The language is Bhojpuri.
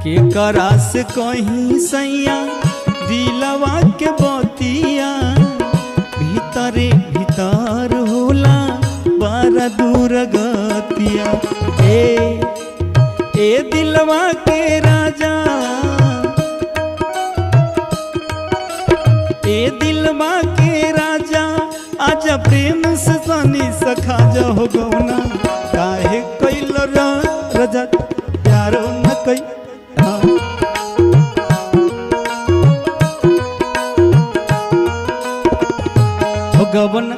के करास कहीं सैया दिलवा के बतिया भीतरे भीतर होला बड़ा दूर गतिया। ए दिलवा के राजा, ए दिलवा के राजा, आजा प्रेम से सनी सखा जा हो गौना। काहे कैल राजा प्यारो न कई हो गवना।